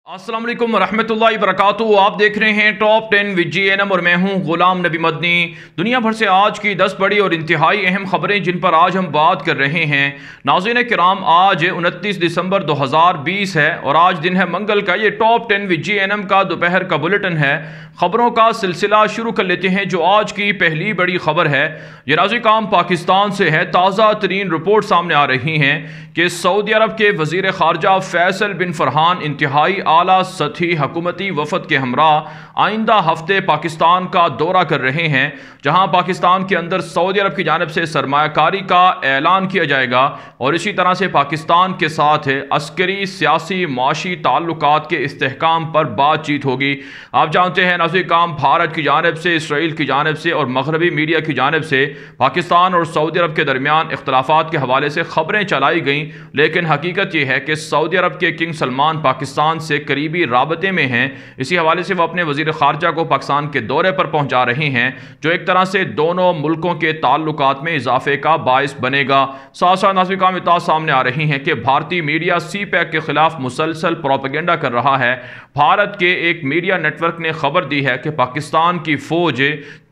अस्सलाम वालेकुम रहमतुल्लाहि वबरकातुहू। आप देख रहे हैं टॉप 10 विद GNM और मैं हूं गुलाम नबी मदनी। दुनिया भर से आज की 10 बड़ी और इंतहाई अहम खबरें जिन पर आज हम बात कर रहे हैं। नाज़रीन किराम, आज 29 दिसंबर 2020 है और आज दिन है मंगल का। ये टॉप 10 विद GNM का दोपहर का बुलेटिन है। खबरों का सिलसिला शुरू कर लेते हैं। जो आज की पहली बड़ी खबर है ये नाज़रीन काम पाकिस्तान से है। ताज़ा तरीन रिपोर्ट सामने आ रही हैं कि सऊदी अरब के वज़ीर ख़ारजा फैसल बिन फरहान इंतहाई आला सतही हुकूमती वफ़द के हमरा आइंदा हफ्ते पाकिस्तान का दौरा कर रहे हैं, जहां पाकिस्तान के अंदर सऊदी अरब की जानिब से सरमायाकारी का ऐलान किया जाएगा और इसी तरह से पाकिस्तान के साथ अस्करी, सियासी, माशी ताल्लुकात के इस्तेहकाम पर बातचीत होगी। आप जानते हैं नाज़रीन काम भारत की जानिब से, इसराइल की जानिब से और मगरबी मीडिया की जानिब से पाकिस्तान और सऊदी अरब के दरमियान इख्तलाफात के हवाले से खबरें चलाई गई, लेकिन हकीकत यह है कि सऊदी अरब के किंग सलमान पाकिस्तान से करीबी राबते में हैं। इसी हवाले से वो अपने वज़ीर ख़ारजा को पाकिस्तान के दौरे पर पहुंचा रहे हैं, जो एक तरह से दोनों मुल्कों के ताल्लुकात में इजाफे का बायस बनेगा। साथ साथ नाज़रीन काम इत्तला सामने आ रही हैं कि भारतीय मीडिया CPEC के खिलाफ मुसलसल प्रोपेगेंडा कर रहा है। भारत के एक मीडिया नेटवर्क ने खबर दी है कि पाकिस्तान की फौज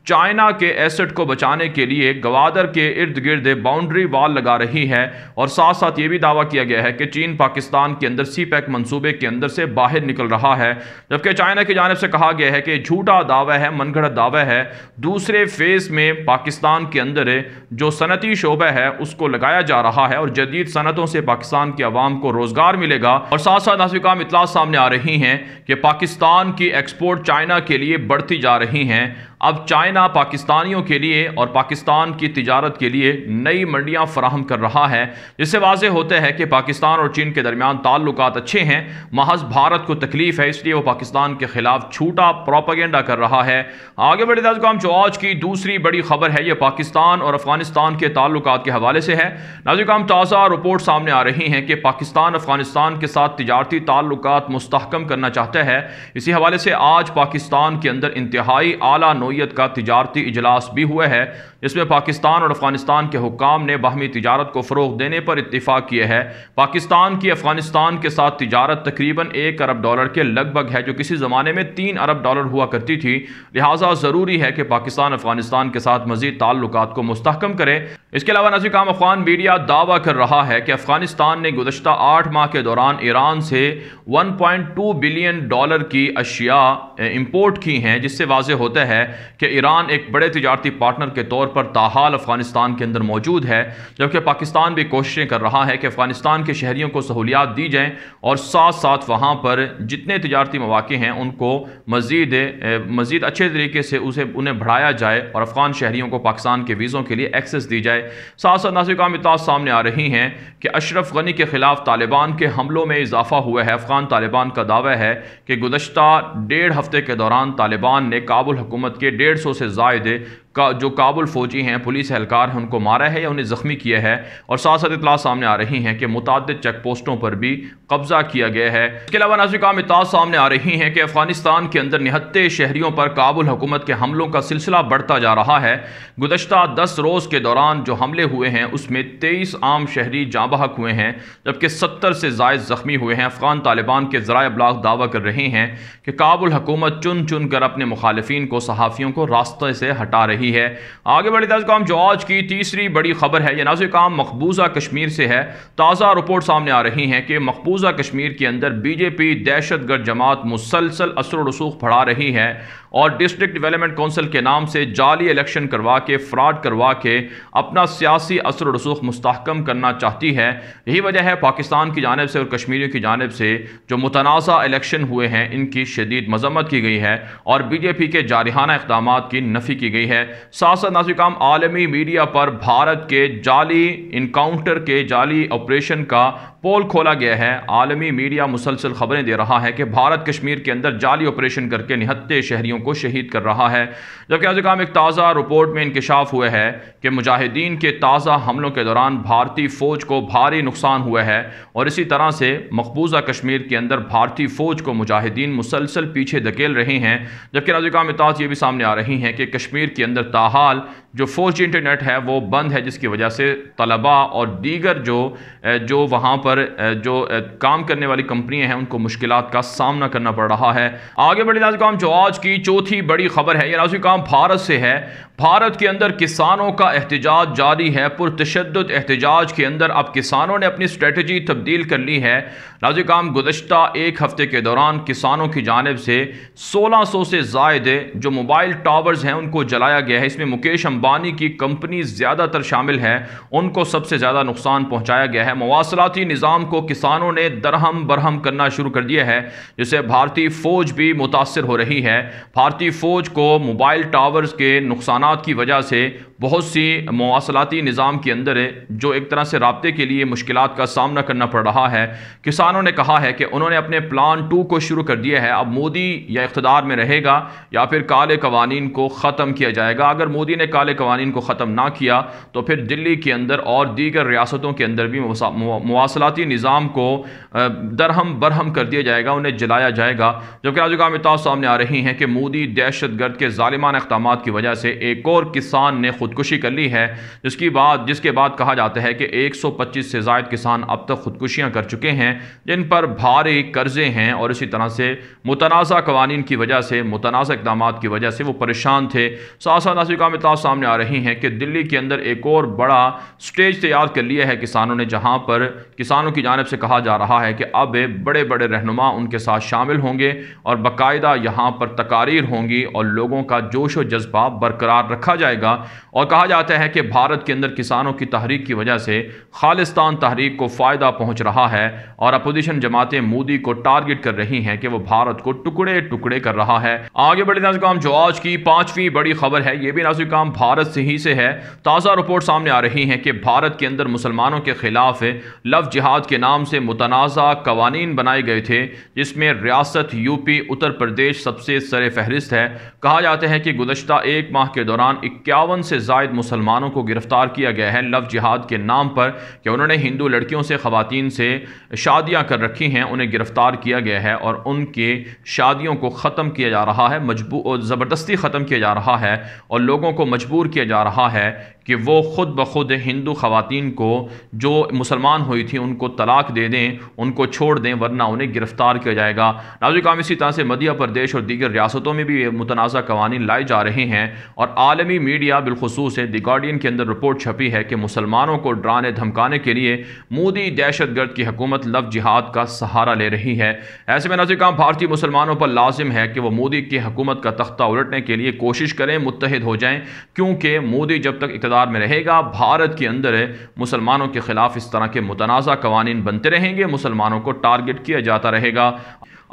चाइना के एसेट को बचाने के लिए गवादर के इर्द गिर्द बाउंड्री वाल लगा रही है और साथ साथ ये भी दावा किया गया है कि चीन पाकिस्तान के अंदर CPEC मंसूबे के अंदर से बाहर निकल रहा है, जबकि चाइना की जानिब से कहा गया है कि झूठा दावा है, मनगढ़ंत दावा है। दूसरे फेज़ में पाकिस्तान के अंदर जो सनती शोबा है उसको लगाया जा रहा है और जदीद सनतों से पाकिस्तान की आवाम को रोज़गार मिलेगा। और साथ साथ नाज़रीन काम इत्तला सामने आ रही हैं कि पाकिस्तान की एक्सपोर्ट चाइना के लिए बढ़ती जा रही हैं। अब चाइना पाकिस्तानियों के लिए और पाकिस्तान की तिजारत के लिए नई मंडियां फराहम कर रहा है, जिससे वाज़ेह होता है कि पाकिस्तान और चीन के दरमियान ताल्लुकात अच्छे हैं। महज भारत को तकलीफ है, इसलिए वो पाकिस्तान के खिलाफ झूठा प्रोपेगेंडा कर रहा है। आगे बढ़े काम जो आज की दूसरी बड़ी खबर है ये पाकिस्तान और अफगानिस्तान के ताल्लुकात के हवाले से है। नाज़रीन काम ताज़ा रिपोर्ट सामने आ रही हैं कि पाकिस्तान अफगानिस्तान के साथ तिजारती ताल्लुकात मुस्तहकम करना चाहता है। इसी हवाले से आज पाकिस्तान के अंदर इंतहाई आला नौइयत का तिजारती इजलास भी हुआ है, जिसमें पाकिस्तान और अफगानिस्तान के हुक्काम ने बाहमी तिजारत को फ़रोग़ देने पर इत्तिफ़ाक़ किया है। पाकिस्तान की अफगानिस्तान के साथ तिजारत तकरीबन $1 अरब के लगभग है, जो किसी ज़माने में $3 अरब हुआ करती थी। लिहाजा ज़रूरी है कि पाकिस्तान अफगानिस्तान के साथ मज़ीद ताल्लुकात को मुस्तहकम करे। इसके अलावा नाज़रीन काम अफ़गान मीडिया दावा कर रहा है कि अफगानिस्तान ने गुज़श्ता 8 माह के दौरान ईरान से $1.2 बिलियन की अशिया इम्पोर्ट की हैं, जिससे वाज़ेह होता है कि ईरान एक बड़े तिजारती पार्टनर के तौर पर ताहाल अफगानिस्तान के अंदर मौजूद है, जबकि पाकिस्तान भी कोशिशें कर रहा है कि अफगानिस्तान के शहरियों को सहूलियात दी जाएं और साथ साथ वहाँ पर जितने तिजारती मौक़े हैं उनको मज़ीद अच्छे तरीके से उन्हें बढ़ाया जाए और अफगान शहरियों को पाकिस्तान के वीज़ों के लिए एक्सेस दी जाए। साथ साथ नाज़रीन काम इत्तला सामने आ रही हैं कि अशरफ गनी के खिलाफ तालिबान के हमलों में इजाफा हुआ है। अफगान तालिबान का दावा है कि गुज़श्ता 1.5 हफ्ते के दौरान तालिबान ने काबुल हुकूमत के 150 से ज़ायद जो काबुल फौजी हैं, पुलिस एहलकार हैं, उनको मारा है या उन्हें ज़ख्मी किया है। और साथ साथ इत्तला सामने आ रही हैं कि मुताद्दिद चेक पोस्टों पर भी कब्जा किया गया है। इसके अलावा नाज़रीन काम इत्तला सामने आ रही हैं कि अफगानिस्तान के अंदर निहत्ते शहरियों पर काबुल हुकूमत के हमलों का सिलसिला बढ़ता जा रहा है। गुज़श्ता 10 रोज़ के दौरान जो हमले हुए हैं उसमें 23 आम शहरी जाँ बहक हुए हैं, जबकि 70 से ज़ायद ज़ख्मी हुए हैं। अफगान तालिबान के ज़राए इब्लाग दावा कर रहे हैं कि काबुल हुकूमत चुन चुन कर अपने मुखालिफिन को, सहाफ़ियों को रास्ते से हटा रही है। आगे बढ़े काम जो आज की तीसरी बड़ी खबर है ये नाज़रीन काम मकबूजा कश्मीर से है। ताज़ा रिपोर्ट सामने आ रही हैं कि मकबूजा कश्मीर के अंदर BJP दहशतगर्द जमात मुसलसल असर रसूख बढ़ा रही है और डिस्ट्रिक्ट डेवलपमेंट काउंसिल के नाम से जाली इलेक्शन करवा के, फ्रॉड करवा के अपना सियासी असर रसूख मुस्तहकम करना चाहती है। यही वजह है पाकिस्तान की जानिब से और कश्मीरियों की जानिब से जो मुतनाज़ा इलेक्शन हुए हैं इनकी शदीद मजम्मत की गई है और BJP के जारिहाना इक़दामात की नफ़ी की गई है। साथ साथ नाज़रीन काम आलमी मीडिया पर भारत के जाली इनकाउंटर के जाली ऑपरेशन का पोल खोला गया है। आलमी मीडिया मुसलसल खबरें दे रहा है कि भारत कश्मीर के अंदर जाली ऑपरेशन करके निहत्ते शहरियों को शहीद कर रहा है, जबकि आज काम एक ताज़ा रिपोर्ट में इंकशाफ हुआ है कि मुजाहिदीन के ताज़ा हमलों के दौरान भारतीय फ़ौज को भारी नुकसान हुआ है और इसी तरह से मकबूजा कश्मीर के अंदर भारतीय फ़ौज को मुजाहिदीन मुसलसल पीछे धकेल रहे हैं। जबकि आज काम इत्तलात ये भी सामने आ रही हैं कि कश्मीर के अंदर ताहाल जो 4G इंटरनेट है वो बंद है, जिसकी वजह से तलबा और दीगर जो वहाँ पर जो काम करने वाली कंपनियाँ हैं उनको मुश्किलात का सामना करना पड़ रहा है। आगे बढ़े नाज़रीन, जो आज की चौथी बड़ी खबर है ये नाज़रीन भारत से है। भारत के अंदर किसानों का एहतजाज जारी है। पुरतशद्दुद एहतजाज के अंदर अब किसानों ने अपनी स्ट्रेटजी तब्दील कर ली है। नाज़रीन गुज़श्ता एक हफ्ते के दौरान किसानों की जानिब से 1600 से ज़ायद जो मोबाइल टावर्स हैं उनको जलाया गया है। इसमें मुकेश अंबानी की कंपनी ज़्यादातर शामिल है, उनको सबसे ज़्यादा नुकसान पहुँचाया गया है। मवासलाती निज़ाम को किसानों ने दरहम बरहम करना शुरू कर दिया है, जिससे भारतीय फ़ौज भी मुतासर हो रही है। भारतीय फ़ौज को मोबाइल टावर्स के नुकसान की वजह से बहुत सी मवासलाती निज़ाम के अंदर जो एक तरह से राब्ते के लिए मुश्किलात का सामना करना पड़ रहा है। किसानों ने कहा है कि उन्होंने अपने प्लान 2 को शुरू कर दिया है। अब मोदी या इख्तिदार में रहेगा या फिर काले कवानीन को ख़त्म किया जाएगा। अगर मोदी ने काले कवानीन को ख़त्म ना किया तो फिर दिल्ली के अंदर और दीगर रियासतों के अंदर भी मवासलाती निज़ाम को दरहम बरहम कर दिया जाएगा, उन्हें जलाया जाएगा। जबकि आज कामिताज सामने आ रही हैं कि मोदी दहशतगर्द के ज़ालिमाना इक़दामात की वजह से एक और किसान ने खुदकुशी कर ली है, जिसके बाद कहा जाता है कि 125 से ज़ायद किसान अब तक खुदकुशियां कर चुके हैं, जिन पर भारी कर्जे हैं और इसी तरह से मुतनाज़ा कवानीन की वजह से, मुतनाज़ा इक़दामात की वजह से वो परेशान थे। साथ साथ नाज़रीन कामिताज सामने आ रही हैं कि दिल्ली के अंदर एक और बड़ा स्टेज तैयार कर लिया है किसानों ने, जहाँ पर किसानों की जानिब से कहा जा रहा है कि अब बड़े बड़े रहनुमा उनके साथ शामिल होंगे और बाकायदा यहाँ पर तकारीर होंगी और लोगों का जोश व जज्बा बरकरार रखा जाएगा। और कहा जाता है कि भारत के अंदर किसानों की तहरीक की वजह से खालिस्तान तहरीक को फ़ायदा पहुँच रहा है और अपोजिशन जमातें मोदी को टारगेट कर रही हैं कि वो भारत को टुकड़े टुकड़े कर रहा है। आगे बढ़े नाज़रीन, जो आज की 5वीं बड़ी खबर है ये भी नाज़रीन भारत से ही से है। ताज़ा रिपोर्ट सामने आ रही है कि भारत के अंदर मुसलमानों के खिलाफ लव जिहाद के नाम से मुतनाज़ा कवानीन बनाए गए थे, जिसमें रियासत यूपी उत्तर प्रदेश सबसे सरे फहरिस्त है। कहा जाता है कि गुज़श्ता एक माह के दौरान 51 से ज़ायद मुसलमानों को गिरफ्तार किया गया है लव जिहाद के नाम पर कि उन्होंने हिंदू लड़कियों से, ख़वातीन से शादियां कर रखी हैं। उन्हें गिरफ्तार किया गया है और उनके शादियों को ख़त्म किया जा रहा है, ज़बरदस्ती ख़त्म किया जा रहा है और लोगों को मजबूर किया जा रहा है कि वो खुद ब खुद हिंदू ख़वातीन को जो मुसलमान हुई थी उनको तलाक दे दें, उनको छोड़ दें, वरना उन्हें गिरफ्तार किया जाएगा। नाज़रीन इसी तरह से मध्य प्रदेश और दीगर रियासतों में भी मुतनाज़ा कवानीन लाए जा रहे हैं और आलमी मीडिया बिलखुसूस द गार्डियन के अंदर रिपोर्ट छपी है कि मुसलमानों को डराने धमकाने के लिए मोदी दहशतगर्द की हुकूमत लव जिहाद का सहारा ले रही है। ऐसे में नाज़रीन भारतीय मुसलमानों पर लाजिम है कि वह मोदी की हुकूमत का तख्ता उलटने के लिए कोशिश करें, मुत्तहिद हो जाएं, क्योंकि मोदी जब तक इक़्तिदार में रहेगा भारत के अंदर मुसलमानों के खिलाफ इस तरह के मुतनाज़ा कवानीन बनते रहेंगे, मुसलमानों को टारगेट किया जाता रहेगा।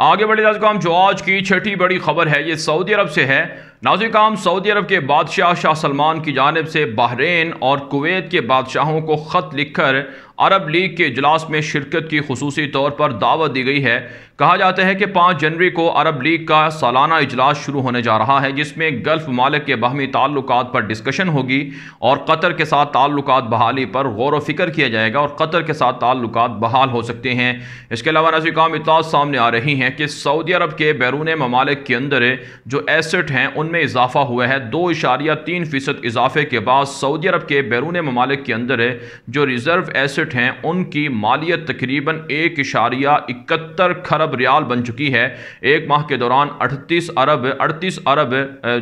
आगे बढ़े नाज़रीन, जो आज की छठी बड़ी खबर है ये सऊदी अरब से है। नाज़रीन सऊदी अरब के बादशाह शाह सलमान की जानिब से बहरीन और कुवैत के बादशाहों को ख़त लिखकर अरब लीग के इजलास में शिरकत की खुसूसी तौर पर दावत दी गई है। कहा जाता है कि 5 जनवरी को अरब लीग का सालाना इजलास शुरू होने जा रहा है, जिसमें गल्फ़ ममालिक के बाहमी ताल्लुकात पर डिस्कशन होगी और कतर के साथ ताल्लुकात बहाली पर गौर व फिक्र किया जाएगा और कतर के साथ ताल्लुकात बहाल हो सकते हैं। इसके अलावा नाज़रीन इत्तलात सामने आ रही हैं कि सऊदी अरब के बैरून ममालिक के अंदर जो एसेट हैं उनमें इजाफा हुआ है। 2.3% इजाफे के बाद सऊदी अरब के बैरून ममालिक के अंदर जो रिजर्व एसेट हैं उनकी मालियत तकरीबन 1.71 खरब रियाल बन चुकी है। एक माह के दौरान 38 अरब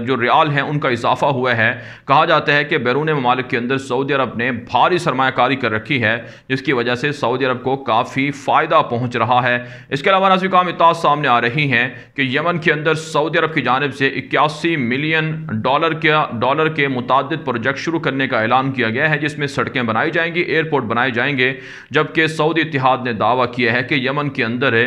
जो रियाल हैं उनका इजाफा हुआ है। कहा जाता है कि बैरून ममालिक के अंदर सऊदी अरब ने भारी सरमायाकारी कर रखी है, जिसकी वजह से सऊदी अरब को काफ़ी फ़ायदा पहुँच रहा है। इसके अलावा नाज़रीन इत्तलात सामने आ रही हैं कि यमन के अंदर सऊदी अरब की जानिब से 81 मिलियन डॉलर के मुतादिद प्रोजेक्ट शुरू करने का ऐलान किया गया है, जिसमें सड़कें बनाई जाएंगी, एयरपोर्ट बनाए जाएंगे। जबकि सऊदी इत्तिहाद ने दावा किया है कि यमन के अंदर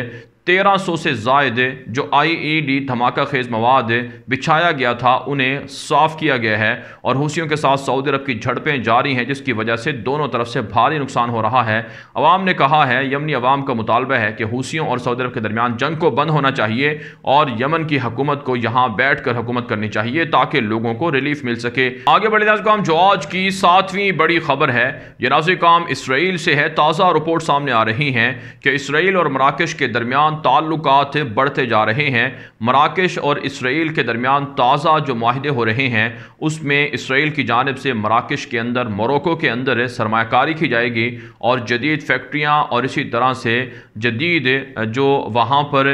1300 से ज़ायद जो IED धमाका खेज मवाद बिछाया गया था उन्हें साफ़ किया गया है और हुसियों के साथ सऊदी अरब की झड़पें जारी हैं, जिसकी वजह से दोनों तरफ से भारी नुकसान हो रहा है। अवाम ने कहा है, यमनी अवाम का मुतालबा है कि हुसियों और सऊदी अरब के दरमियान जंग को बंद होना चाहिए और यमन की हुकूमत को यहाँ बैठ कर हुकूमत करनी चाहिए ताकि लोगों को रिलीफ मिल सके। आगे बढ़े नाज़रीन, जो आज की 7वीं बड़ी खबर है ये नाज़रीन इसराइल से है। ताज़ा रिपोर्ट सामने आ रही हैं कि इसराइल और मराकश के दरमियान दरमियान ताल्लुकात बढ़ते जा रहे हैं। मराकश और इसराइल के दरमियान ताज़ा जो माहिदे हो रहे हैं उसमें इसराइल की जानिब से मराकश के अंदर, मोरक्को के अंदर सरमायाकारी की जाएगी और जदीद फैक्ट्रियाँ और इसी तरह से जदीद जो वहाँ पर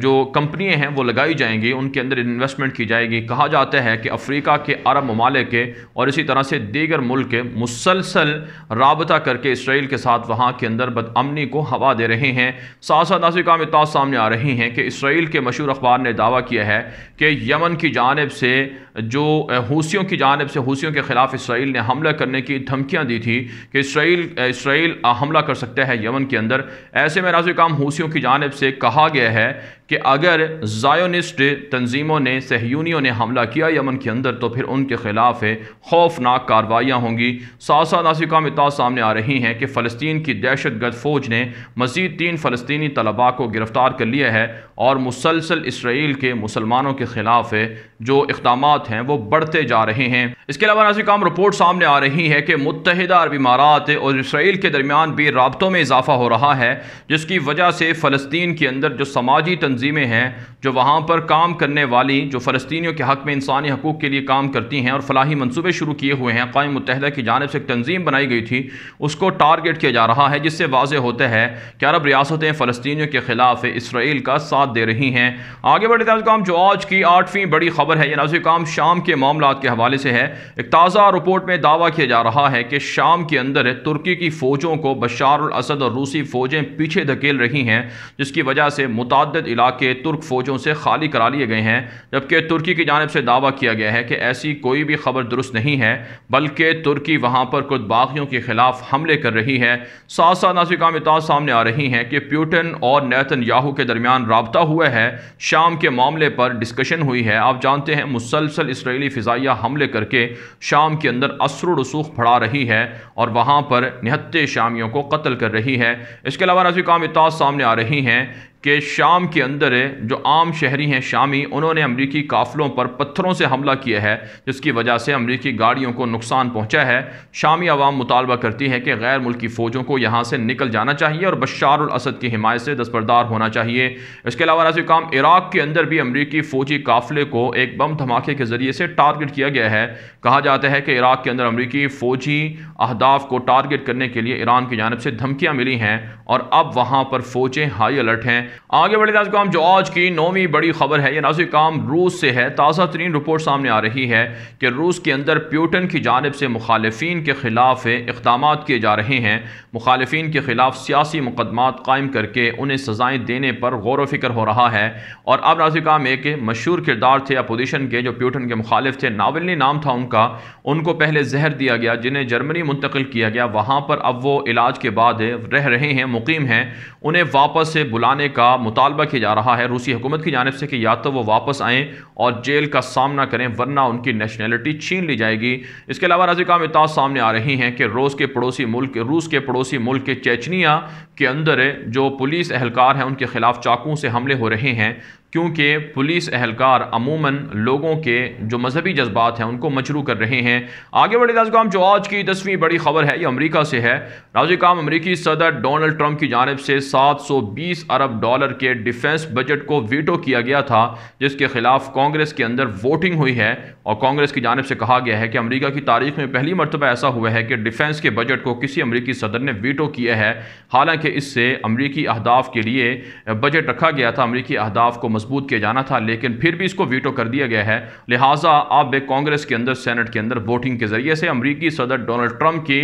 जो कंपनियाँ हैं वो लगाई जाएंगी, उनके अंदर इन्वेस्टमेंट की जाएगी। कहा जाता है कि अफ्रीका के अरब ममालिक के और इसी तरह से दीगर मुल्क के मुसलसल राबता करके इसराइल के साथ वहाँ के अंदर बदअमनी को हवा दे रहे हैं। साथ साथ नाज़रीन काम इत्तला सामने आ रही हैं कि इसराइल के मशहूर अखबार ने दावा किया है कि यमन की जानिब से जो हूसियों की जानिब से हूसियों के खिलाफ इसराइल ने हमला करने की धमकियाँ दी थी कि इसराइल हमला कर सकता है यमन के अंदर। ऐसे में नाज़रीन काम हूसियों की जानिब से कहा गया है कि अगर ज़ायोनिस्ट तंजीमों ने, सहयूनियों ने हमला किया यमन के अंदर तो फिर उनके खिलाफ खौफनाक कार्रवाइयाँ होंगी। साथ साथ नाज़रीन काम इत्तला सामने आ रही हैं कि फ़लस्तीन की दहशतगर्द फ़ौज ने मज़ीद 3 फ़लस्तीनी तलबा को गिरफ़्तार कर लिया है और मुसलसल इसराइल के मुसलमानों के खिलाफ जो इक़दामात हैं वो बढ़ते जा रहे हैं। इसके अलावा नाज़रीन काम रिपोर्ट सामने आ रही है कि मुत्तहिदा अरब इमारात और इसराइल के दरमियान भी राब्तों में इजाफा हो रहा है, जिसकी वजह से फ़लस्तीन के अंदर जो समाजी तंजीमें हैं, जो वहाँ पर काम करने वाली, जो फ़लस्तीनियों के हक़ में इंसानी हकूक़ के लिए काम करती हैं और फलाही मनसूबे शुरू किए हुए हैं, अक़वाम मुत्तहिदा की जानिब से एक तंजीम बनाई गई थी, उसको टारगेट किया जा रहा है, जिससे वाज़ेह होता है कि अरब रियासतें फ़लस्तीनियों के खिलाफ इसराइल का साथ दे रही हैं। आगे बढ़े नाज़रीन काम, जो आज की 8वीं बड़ी खबर है, ये नाज़रीन काम शाम के मामलात के हवाले से है। एक ताज़ा रिपोर्ट में दावा किया जा रहा है कि शाम के अंदर तुर्की की फ़ौजों को बशार अल असद और रूसी फ़ौजें पीछे धकेल रही हैं, जिसकी वजह से मुतअद्दिद इलाके तुर्क फ़ौजों से खाली करा लिए गए हैं। जबकि तुर्की की जानिब से दावा किया गया है कि ऐसी कोई भी खबर दुरुस्त नहीं है, बल्कि तुर्की वहाँ पर खुद बागियों के खिलाफ हमले कर रही है। साथ साथ नाज़रीन काम इत्तला सामने आ रही हैं कि पुतिन और नेतन्याहू के दरमियान राब्ता हुआ है, शाम के मामले पर डिस्कशन हुई है। आप जानते हैं मुसलसल इसराइली फ़िज़ाइया हमले करके शाम के अंदर असर रसूख फड़ा रही है और वहाँ पर निहत्ते शामियों को कत्ल कर रही है। इसके अलावा नाज़रीन काम इत्तला सामने आ रही हैं कि शाम के अंदर जो आम शहरी हैं शामी, उन्होंने अमरीकी काफ़िलों पर पत्थरों से हमला किया है, जिसकी वजह से अमरीकी गाड़ियों को नुकसान पहुंचा है। शामी अवाम मुतालबा करती है कि गैर मुल्की फ़ौजों को यहाँ से निकल जाना चाहिए और बशार अल असद की हिमायत से दस्तबरदार होना चाहिए। इसके अलावा नाज़रीन काम, इराक़ के अंदर भी अमरीकी फ़ौजी काफ़िले को एक बम धमाके के ज़रिए से टारगेट किया गया है। कहा जाता है कि इराक़ के अंदर अमरीकी फ़ौजी अहदाफ को टारगेट करने के लिए ईरान की जानिब से धमकियाँ मिली हैं और अब वहाँ पर फ़ौजें हाई अलर्ट हैं। आगे बढ़े नाज़रीन काम, जो आज की 9वीं बड़ी खबर है, ये नाज़रीन काम रूस से है। ताज़ा तरीन रिपोर्ट सामने आ रही है कि रूस के अंदर पुतिन की जानिब से मुखालिफिन के खिलाफ इक़दामात किए जा रहे हैं। मुखालिफिन के खिलाफ सियासी मुकदमात कायम करके उन्हें सज़ाएँ देने पर गौर व फिक्र हो रहा है। और अब नाज़रीन काम, एक मशहूर किरदार थे अपोजिशन के, जो पुतिन के मुखालिफ थे, नावल्नी नाम था उनका, उनको पहले जहर दिया गया, जिन्हें जर्मनी मुंतकिल किया गया। वहाँ पर अब वो इलाज के बाद रह रहे हैं, मुकीम हैं। उन्हें वापस से बुलाने का मुतालबा किया जा रहा है रूसी हुकूमत की जानिब से कि या तो वो वापस आएँ और जेल का सामना करें, वरना उनकी नेशनैलिटी छीन ली जाएगी। इसके अलावा नाज़रीन काम इत्तला सामने आ रही हैं कि रूस के पड़ोसी मुल्क के चेचनिया के अंदर जो पुलिस एहलकार हैं उनके खिलाफ चाकुओं से हमले हो रहे हैं, क्योंकि पुलिस एहलकार अमूमन लोगों के जो मजहबी जज्बात हैं उनको मजरू कर रहे हैं। आगे बढ़े नाज़रीन काम, जो आज की 10वीं बड़ी खबर है, ये अमेरिका से है। नाज़रीन काम, अमेरिकी सदर डोनाल्ड ट्रंप की जानिब से $720 अरब के डिफेंस बजट को वीटो किया गया था, जिसके खिलाफ कांग्रेस के अंदर वोटिंग हुई है और कांग्रेस की जानिब से कहा गया है कि अमेरिका की तारीख में पहली मरतबा ऐसा हुआ है कि डिफेंस के बजट को किसी अमेरिकी सदर ने वीटो किया है। हालांकि इससे अमेरिकी अहदाफ के लिए बजट रखा गया था, अमेरिकी अहदाफ को मजबूत किया जाना था, लेकिन फिर भी इसको वीटो कर दिया गया है। लिहाजा अब कांग्रेस के अंदर, सेनेट के अंदर वोटिंग के जरिए से अमेरिकी सदर डोनाल्ड ट्रंप की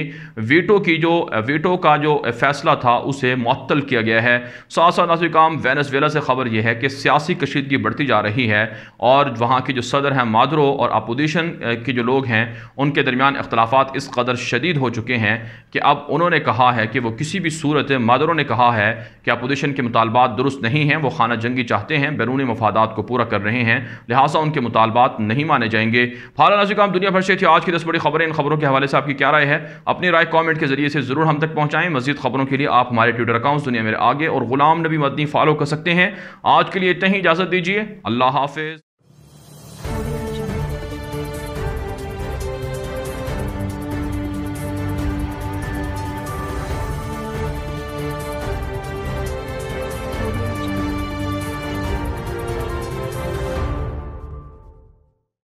वीटो का जो फैसला था उसे मुअत्तल किया गया है। साथ साथ नाज़रीन काम, वेनेजुएला से खबर यह है कि सियासी कशीदगी बढ़ती जा रही है और वहाँ के जो सदर हैं मादुरो और अपोजिशन के जो लोग हैं उनके दरमियान इख्तलाफात इस कदर शदीद हो चुके हैं कि अब उन्होंने कहा है कि वो किसी भी सूरत, मादुरो ने कहा है कि अपोजिशन के मुतालबात दुरुस्त नहीं हैं, वो खाना जंगी चाहते हैं, बैरूनी मफादात को पूरा कर रहे हैं, लिहाजा उनके मुतालबात नहीं माने जाएंगे। हाल नाज़रीन काम, दुनिया भर से थी आज की 10 बड़ी खबरें। इन खबरों के हवाले से आपकी क्या राय है? अपनी राय कॉमेंट के जरिए से जरूर हम तक पहुँचाएँ। मज़ीद खबरों के लिए आप हमारे ट्विटर अकाउंट दुनिया मेरे आगे और गुलाम नबी मदनी फॉलो कर सकते हैं। आज के लिए इतना ही, इजाज़त दीजिए। अल्लाह हाफिज़।